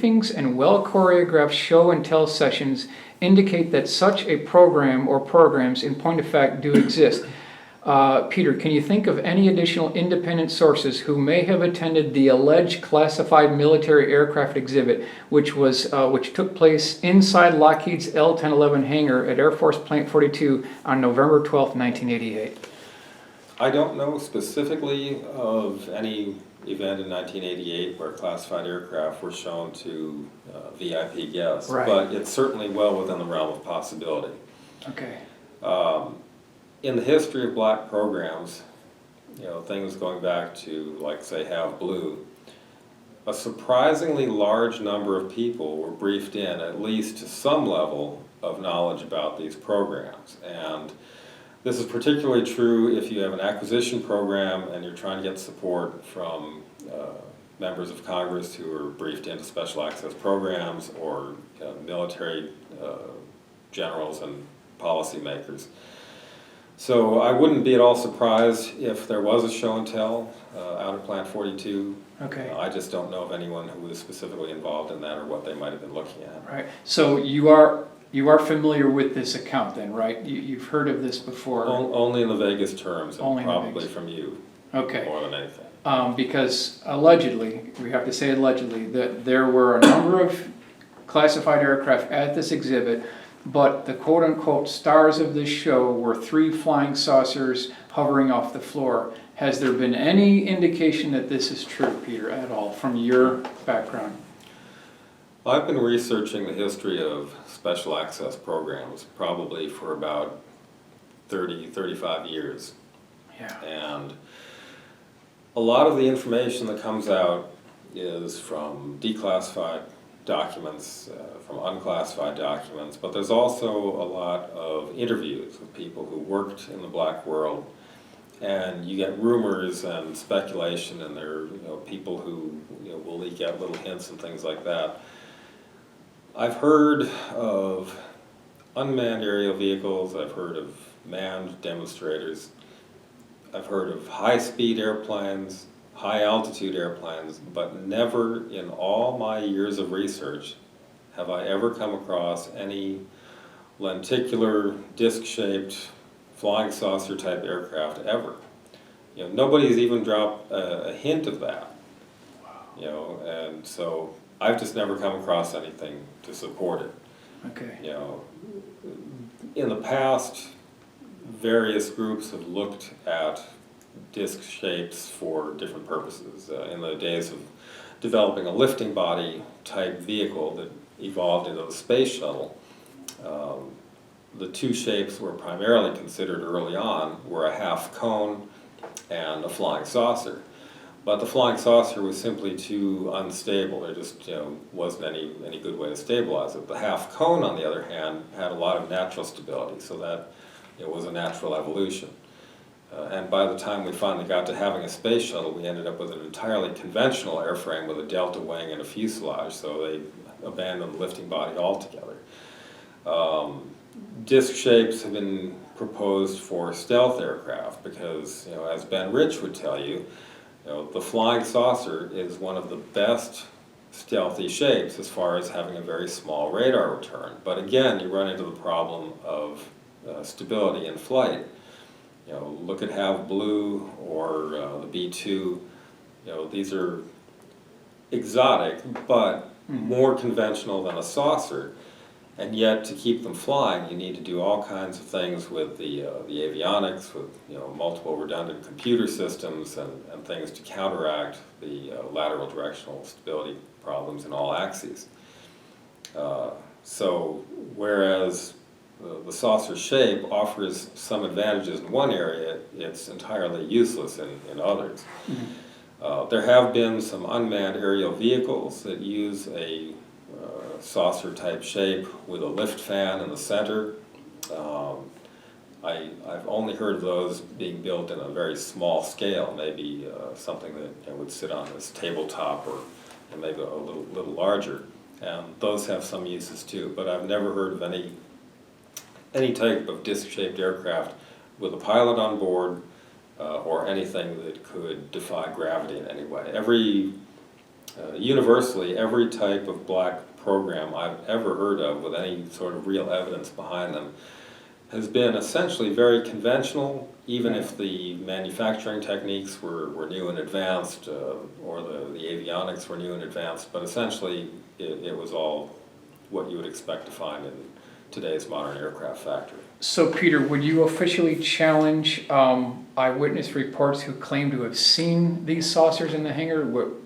Briefings and well-choreographed show and tell sessions indicate that such a program or programs, in point of fact, do exist. Peter, can you think of any additional independent sources who may have attended the alleged classified military aircraft exhibit, which took place inside Lockheed's L-1011 hangar at Air Force Plant 42 on November 12, 1988? I don't know specifically of any event in 1988 where classified aircraft were shown to VIP guests, Right. But it's certainly well within the realm of possibility. Okay. In the history of black programs, things going back to, like, say, Have Blue, a surprisingly large number of people were briefed in at least to some level of knowledge about these programs. And this is particularly true if you have an acquisition program and you're trying to get support from members of Congress who are briefed into special access programs, or military generals and policymakers. So I wouldn't be at all surprised if there was a show and tell out at Plant 42. Okay. I just don't know of anyone who was specifically involved in that or what they might have been looking at. Right. So you are familiar with this account then, right? You've heard of this before? Only in the vaguest terms, and Only probably from you. Okay. More than anything. Because allegedly, we have to say allegedly, that there were a number of classified aircraft at this exhibit, but the quote-unquote stars of this show were 3 flying saucers hovering off the floor. Has there been any indication that this is true, Peter, at all, from your background? I've been researching the history of special access programs probably for about 35 years. Yeah. And a lot of the information that comes out is from declassified documents, from unclassified documents, but there's also a lot of interviews with people who worked in the black world, and you get rumors and speculation, and there are people who will leak out little hints and things like that. I've heard of unmanned aerial vehicles, I've heard of manned demonstrators, I've heard of high-speed airplanes, high-altitude airplanes, but never in all my years of research have I ever come across any lenticular, disc-shaped, flying saucer-type aircraft ever. Nobody's even dropped a hint of that. And so I've just never come across anything to support it. Okay. In the past, various groups have looked at disc shapes for different purposes. In the days of developing a lifting body type vehicle that evolved into the space shuttle, the 2 shapes were primarily considered early on were a half cone and a flying saucer. But the flying saucer was simply too unstable. There just wasn't any good way to stabilize it. The half cone, on the other hand, had a lot of natural stability, so that it was a natural evolution. And by the time we finally got to having a space shuttle, we ended up with an entirely conventional airframe with a delta wing and a fuselage, so they abandoned the lifting body altogether. Disc shapes have been proposed for stealth aircraft because, as Ben Rich would tell you, the flying saucer is one of the best stealthy shapes as far as having a very small radar return. But again, you run into the problem of stability in flight. Look at Have Blue or the B-2. These are exotic, but more conventional than a saucer. And yet, to keep them flying, you need to do all kinds of things with the avionics, with multiple redundant computer systems and things to counteract the lateral directional stability problems in all axes. So, whereas the saucer shape offers some advantages in one area, it's entirely useless in others. There have been some unmanned aerial vehicles that use a saucer-type shape with a lift fan in the center. I've only heard of those being built in a very small scale, maybe something that would sit on this tabletop or maybe a little larger. And those have some uses too, but I've never heard of any type of disc-shaped aircraft with a pilot on board or anything that could defy gravity in any way. Every universally, every type of black program I've ever heard of with any sort of real evidence behind them has been essentially very conventional, even if the manufacturing techniques were new and advanced, or the avionics were new and advanced, but essentially it was all what you would expect to find in today's modern aircraft factory. So Peter, would you officially challenge eyewitness reports who claim to have seen these saucers in the hangar?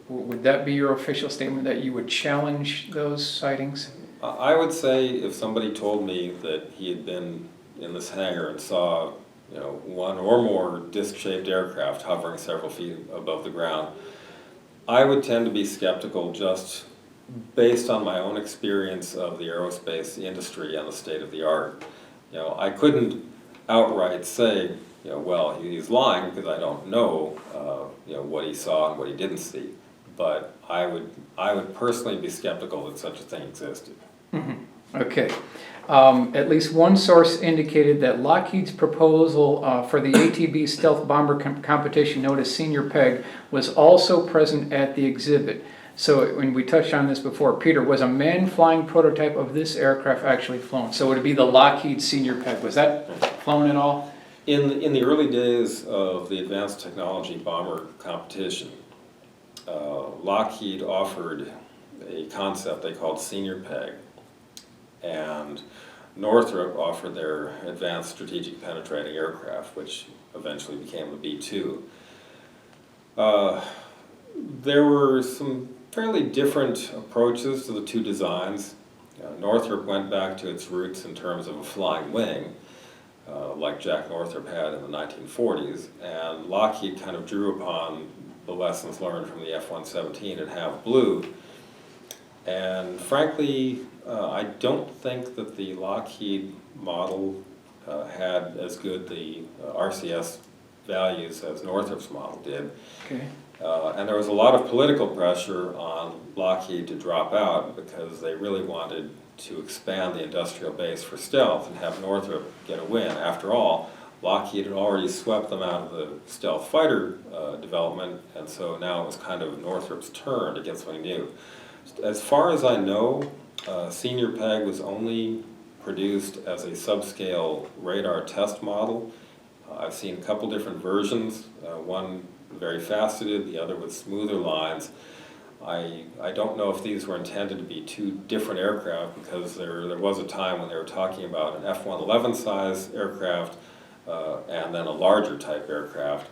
Would that be your official statement, that you would challenge those sightings? I would say if somebody told me that he had been in this hangar and saw, one or more disc-shaped aircraft hovering several feet above the ground, I would tend to be skeptical just based on my own experience of the aerospace industry and the state of the art. I couldn't outright say, well, he's lying because I don't know, what he saw and what he didn't see. But I would personally be skeptical that such a thing existed. Mm-hmm. Okay. At least one source indicated that Lockheed's proposal for the ATB Stealth Bomber competition, known as Senior Peg, was also present at the exhibit. So when we touched on this before, Peter, was a man-flying prototype of this aircraft actually flown? So would it be the Lockheed Senior Peg? Was that flown at all? In the early days of the advanced technology bomber competition, Lockheed offered a concept they called Senior Peg, and Northrop offered their advanced strategic penetrating aircraft, which eventually became the B-2. There were some fairly different approaches to the two designs. Northrop went back to its roots in terms of a flying wing, like Jack Northrop had in the 1940s, and Lockheed kind of drew upon the lessons learned from the F-117 and Have Blue. And frankly, I don't think that the Lockheed model had as good the RCS values as Northrop's model did. Okay. And there was a lot of political pressure on Lockheed to drop out because they really wanted to expand the industrial base for stealth and have Northrop get a win. After all, Lockheed had already swept them out of the stealth fighter development, and so now it was kind of Northrop's turn to get something new. As far as I know, Senior Peg was only produced as a subscale radar test model. I've seen a couple different versions, one very faceted, the other with smoother lines. I don't know if these were intended to be two different aircraft, because there was a time when they were talking about an F-111 size aircraft and then a larger type aircraft,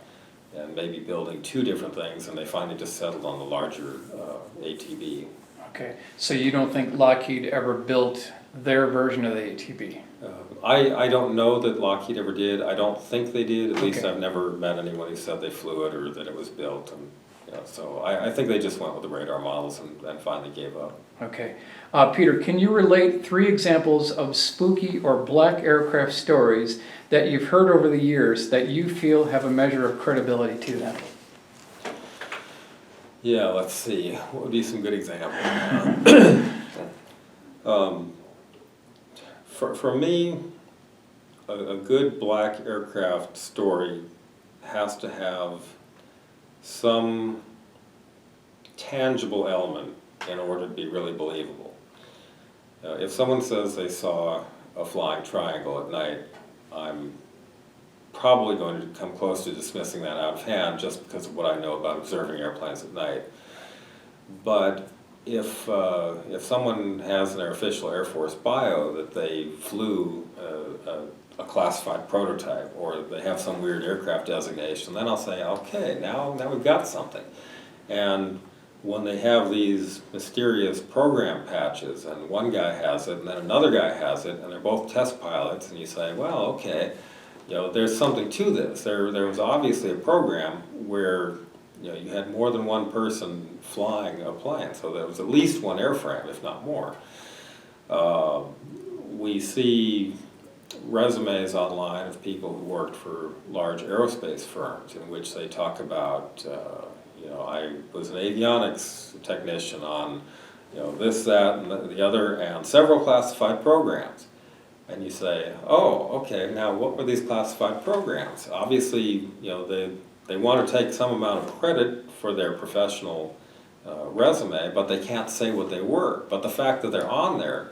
and maybe building two different things, and they finally just settled on the larger ATB. Okay, so you don't think Lockheed ever built their version of the ATB? I don't know that Lockheed ever did. I don't think they did. At least Okay. I've never met anyone who said they flew it or that it was built. And so I think they just went with the radar models and finally gave up. Okay. Peter, can you relate 3 examples of spooky or black aircraft stories that you've heard over the years that you feel have a measure of credibility to them? Yeah, let's see. What would be some good examples? For me, a good black aircraft story has to have some tangible element in order to be really believable. If someone says they saw a flying triangle at night, I'm probably going to come close to dismissing that out of hand just because of what I know about observing airplanes at night. But if someone has in their official Air Force bio that they flew a classified prototype, or they have some weird aircraft designation, then I'll say, okay, now we've got something. And when they have these mysterious program patches, and one guy has it, and then another guy has it, and they're both test pilots, and you say, well, okay, there's something to this. There was obviously a program where you had more than one person flying a plane, so there was at least one airframe, if not more. We see resumes online of people who worked for large aerospace firms in which they talk about, I was an avionics technician on, this, that, and the other, and several classified programs. And you say, oh, okay, now what were these classified programs? Obviously, they want to take some amount of credit for their professional resume, but they can't say what they were. But the fact that they're on there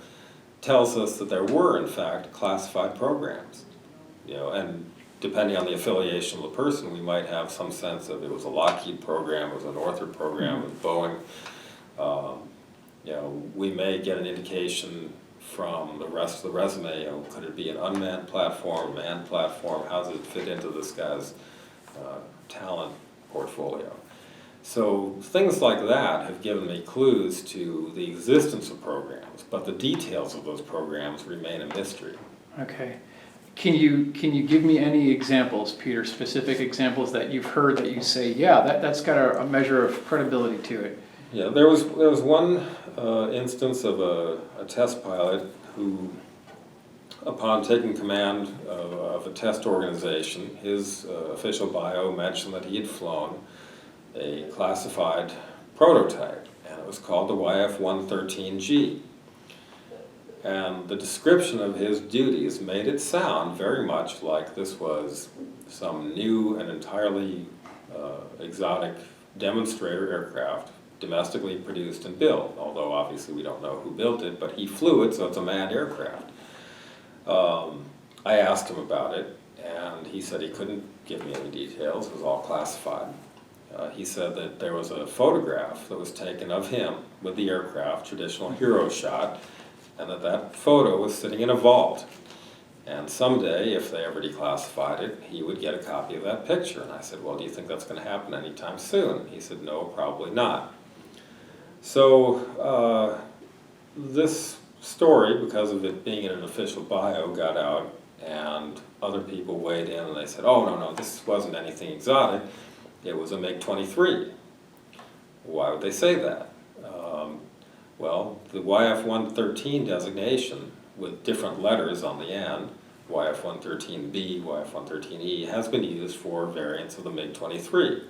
tells us that there were, in fact, classified programs. And depending on the affiliation of the person, we might have some sense of it was a Lockheed program, it was a Northrop program, it was Boeing. We may get an indication from the rest of the resume. Could it be an unmanned platform, manned platform? How does it fit into this guy's talent portfolio? So things like that have given me clues to the existence of programs, but the details of those programs remain a mystery. Okay. Can you give me any examples, Peter, specific examples that you've heard that you say, yeah, that's got a measure of credibility to it? Yeah, there was one instance of a test pilot who, upon taking command of a test organization, his official bio mentioned that he had flown a classified prototype, and it was called the YF-113G. And the description of his duties made it sound very much like this was some new and entirely exotic demonstrator aircraft, domestically produced and built, although obviously we don't know who built it, but he flew it, so it's a manned aircraft. I asked him about it, and he said he couldn't give me any details. It was all classified. He said that there was a photograph that was taken of him with the aircraft, traditional hero shot, and that photo was sitting in a vault. And someday, if they ever declassified it, he would get a copy of that picture. And I said, well, do you think that's going to happen anytime soon? He said, no, probably not. So this story, because of it being in an official bio, got out, and other people weighed in and they said, oh, no, this wasn't anything exotic. It was a MiG-23. Why would they say that? Well, the YF-113 designation with different letters on the end, YF-113B, YF-113E, has been used for variants of the MiG-23.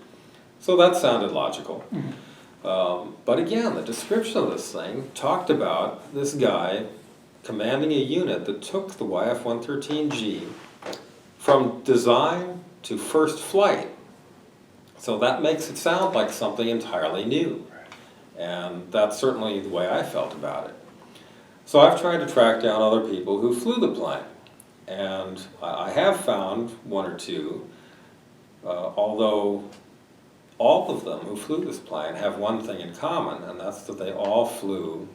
So that sounded logical. Mm-hmm. But again, the description of this thing talked about this guy commanding a unit that took the YF-113G from design to first flight. So that makes it sound like something entirely new. And that's certainly the way I felt about it. So I've tried to track down other people who flew the plane. And I have found one or two, although all of them who flew this plane have one thing in common, and that's that they all flew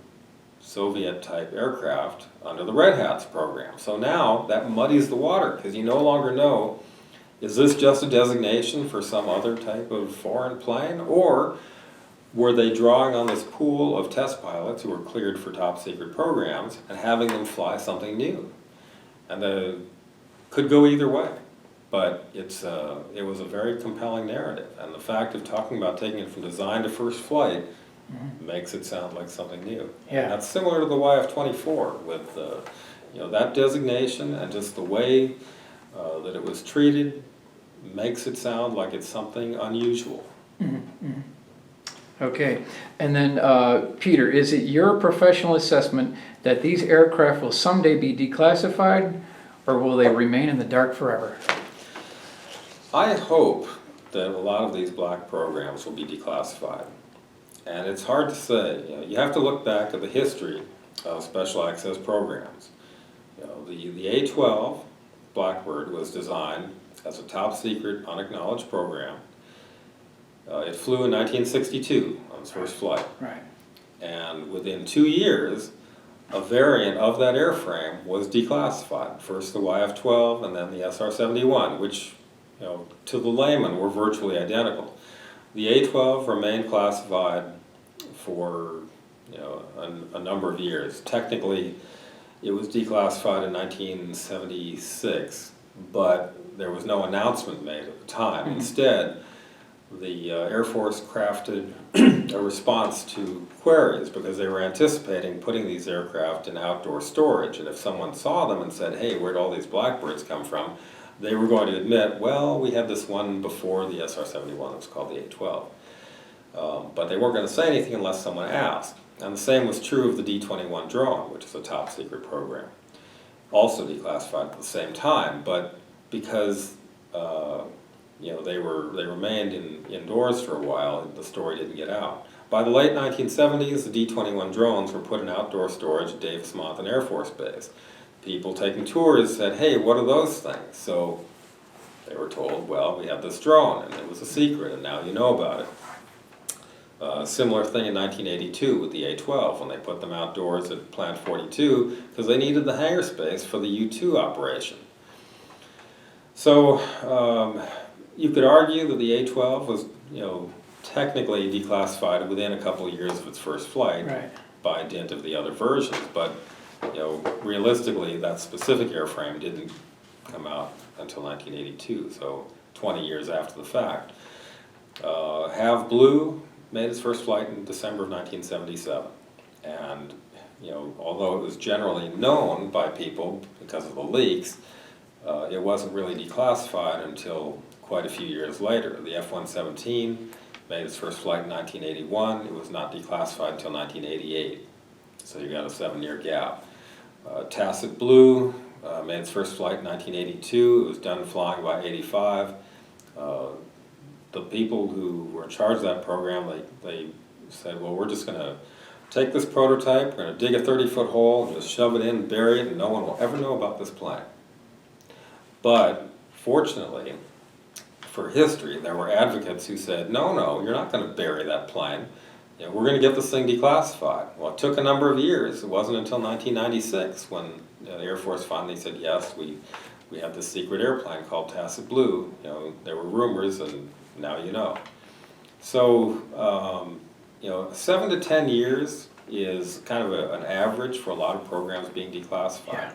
Soviet-type aircraft under the Red Hats program. So now that muddies the water, because you no longer know, is this just a designation for some other type of foreign plane, or were they drawing on this pool of test pilots who were cleared for top secret programs and having them fly something new? And it could go either way, but it was a very compelling narrative. And the fact of talking about taking it from design to first flight makes it sound like something new. Yeah. And that's similar to the YF-24 with that designation, and just the way that it was treated makes it sound like it's something unusual. Mm-hmm. Okay, and then Peter, is it your professional assessment that these aircraft will someday be declassified, or will they remain in the dark forever? I hope that a lot of these black programs will be declassified. And it's hard to say. You have to look back at the history of special access programs. The A-12 Blackbird was designed as a top secret, unacknowledged program. It flew in 1962 on its first flight. Right. And within 2 years, a variant of that airframe was declassified. First the YF-12 and then the SR-71, which, to the layman were virtually identical. The A-12 remained classified for a number of years. Technically, it was declassified in 1976, but there was no announcement made at the time. Instead, the Air Force crafted a response to queries because they were anticipating putting these aircraft in outdoor storage. And if someone saw them and said, hey, where'd all these Blackbirds come from? They were going to admit, well, we had this one before the SR-71, it was called the A-12. But they weren't going to say anything unless someone asked. And the same was true of the D-21 drone, which is a top secret program. Also declassified at the same time, but because they remained indoors for a while, the story didn't get out. By the late 1970s, the D-21 drones were put in outdoor storage at Davis-Monthan Air Force Base. People taking tours said, hey, what are those things? So they were told, well, we have this drone, and it was a secret, and now you know about it. Similar thing in 1982 with the A-12, when they put them outdoors at Plant 42, because they needed the hangar space for the U-2 operation. So you could argue that the A-12 was, technically declassified within a couple of years of its first flight, Right. by dint of the other versions, but realistically, that specific airframe didn't come out until 1982, so 20 years after the fact. Have Blue made its first flight in December of 1977, and although it was generally known by people because of the leaks, it wasn't really declassified until quite a few years later. The F-117 made its first flight in 1981. It was not declassified until 1988, so you got a 7-year gap. Tacit Blue made its first flight in 1982. It was done flying by 85. The people who were in charge of that program, they said, well, we're just going to take this prototype, we're going to dig a 30-foot hole and just shove it in and bury it, and no one will ever know about this plane. But fortunately, for history, there were advocates who said, no, you're not going to bury that plane. We're going to get this thing declassified. Well, it took a number of years. It wasn't until 1996 when the Air Force finally said, yes, we have this secret airplane called Tacit Blue. There were rumors, and now you know. So, 7 to 10 years is kind of an average for a lot of programs being declassified.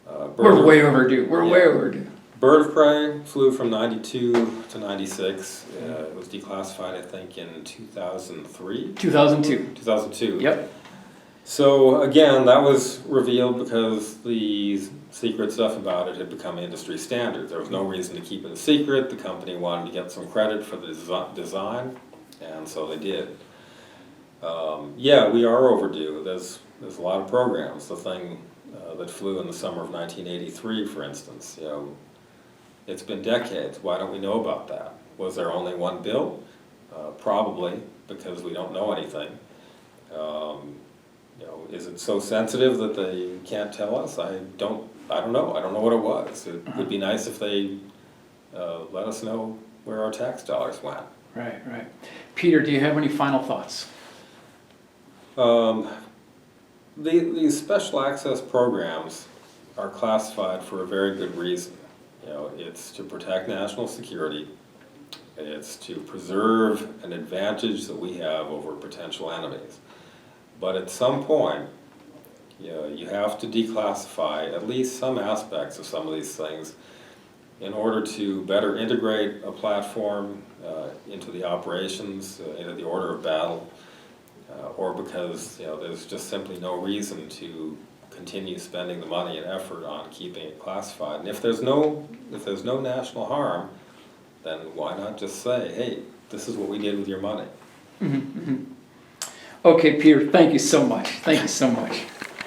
Yeah. We're way overdue. Way overdue. Bird of Prey flew from 92 to 96. It was declassified, I think, in 2003? 2002. 2002. Yep. So, again, that was revealed because the secret stuff about it had become industry standard. There was no reason to keep it a secret. The company wanted to get some credit for the design, and so they did. Yeah, we are overdue. There's a lot of programs. The thing that flew in the summer of 1983, for instance, it's been decades. Why don't we know about that? Was there only one built? Probably, because we don't know anything. Is it so sensitive that they can't tell us? I don't know. I don't know what it was. It would be nice if they let us know where our tax dollars went. Right. Peter, do you have any final thoughts? These special access programs are classified for a very good reason. It's to protect national security. It's to preserve an advantage that we have over potential enemies. But at some point, you have to declassify at least some aspects of some of these things in order to better integrate a platform into the operations, into the order of battle, or because there's just simply no reason to continue spending the money and effort on keeping it classified. And if there's no national harm, then why not just say, hey, this is what we did with your money? Okay, Peter, thank you so much. Thank you so much.